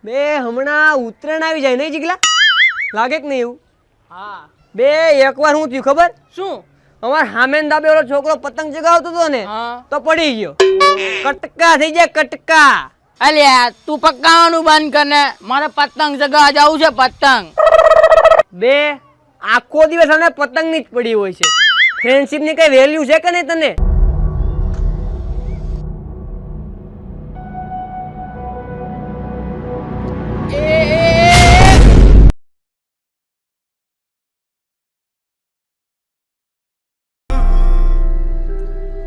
બે હમણાં ઉત્તરાયણ આવી જાય નહીં જીગલા લાગે કે નહીં એવું? હા બે એકવાર હું થયું ખબર? શું? અમાર હામેન દાબે ઓલો છોકરો પતંગ ચગાવતો હતો ને હા તો પડી ગયો. કટકા થઈ જાય કટકા. અલ્યા તું પકાવાનું બંધ કર ને, મારે પતંગ ચગાવવા જવું છે. પતંગ બે આખો દિવસ અને પતંગ ની જ પડી હોય છે. ફ્રેન્ડશિપ ની કઈ વેલ્યુ છે કે નહીં તને?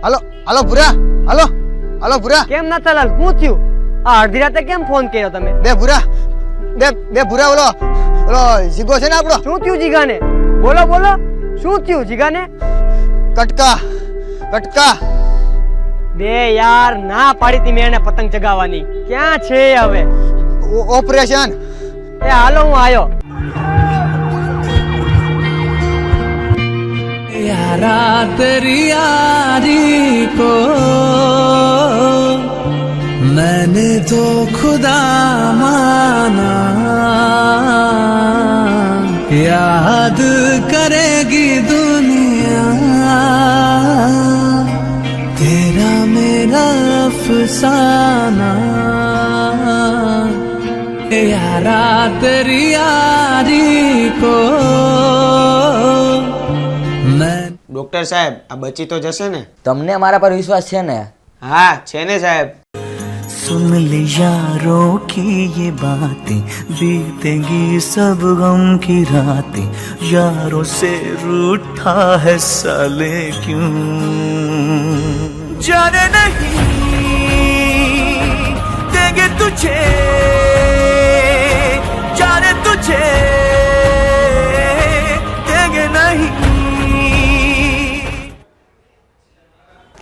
હાલો હાલો ભૂરા, હાલો હાલો ભૂરા. કેમ ના ચાલ? શું થયું? આ અડધી રાતે કેમ ફોન કર્યો તમે? બે ભૂરા, બે ભૂરા, ઓલો ઓલો જીગો છે ને આપણો. શું થયું જીગાને? બોલો બોલો, શું થયું જીગાને? કટકા કટકા. બે યાર ના પાડી તી મેં એને પતંગ ચગાવવાની. ક્યાં છે હવે? ઓપરેશન. એ હાલો હું આયો. यारा तेरी यारी को मैंने तो खुदा माना, याद करेगी दुनिया तेरा मेरा अफसाना, यारा तेरी यारी को. ડોક્ટર સાહેબ આ બચી તો જશે ને? તમને મારા પર વિશ્વાસ છે ને? હા છે ને સાહેબ. सुन ले यारों की ये बातें, बीतेंगी सब गम की रातें, यारों से रूठा है साले क्यों, जाने नहीं देंगे तुझे, जाने तुझे देंगे नहीं.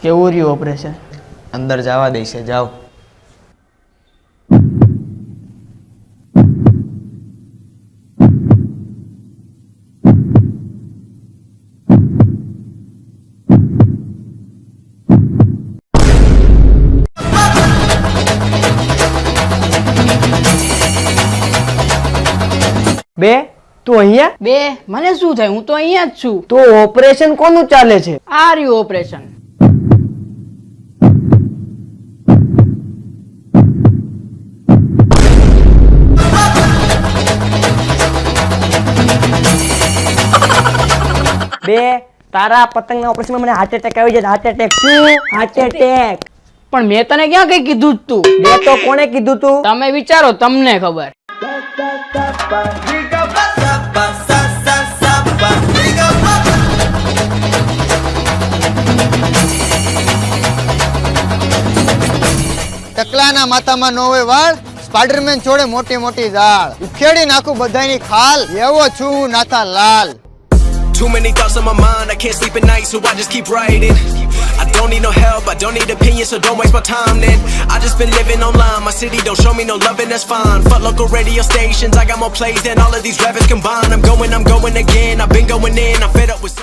કેવું રહ્યું ઓપરેશન? અંદર જવા દેશે, જાઓ. બે તું અહીંયા? બે મને શું થાય? હું તો અહીંયા જ છું. તો ઓપરેશન કોનું ચાલે છે? આ રહ્યું ઓપરેશન. બે તારા પતંગના ઓપરેશનમાં મને હાર્ટ એટેક આવી જાય. Heart attack? શું હાર્ટ એટેક? પણ મેં તને ક્યાં કઈ કીધું જ તું? બે તો કોણે કીધું તું? તમે વિચારો, તમને ખબર. ટકલાના માથામાં નો હોય વાળ, સ્પાઈડરમેન છોડે મોટી મોટી ઝાડ, ઉખેડી નાખું બધાની ખાલ, એવો છું હું નાથા લાલ. Too many thoughts on my mind, I can't sleep at night, so I just keep writing. I don't need no help, I don't need opinions, so don't waste my time then. I just been living online, my city don't show me no love and that's fine. Fuck local radio stations, I got more plays than all of these rappers combined. I'm going again, I've been going in, I'm fed up with so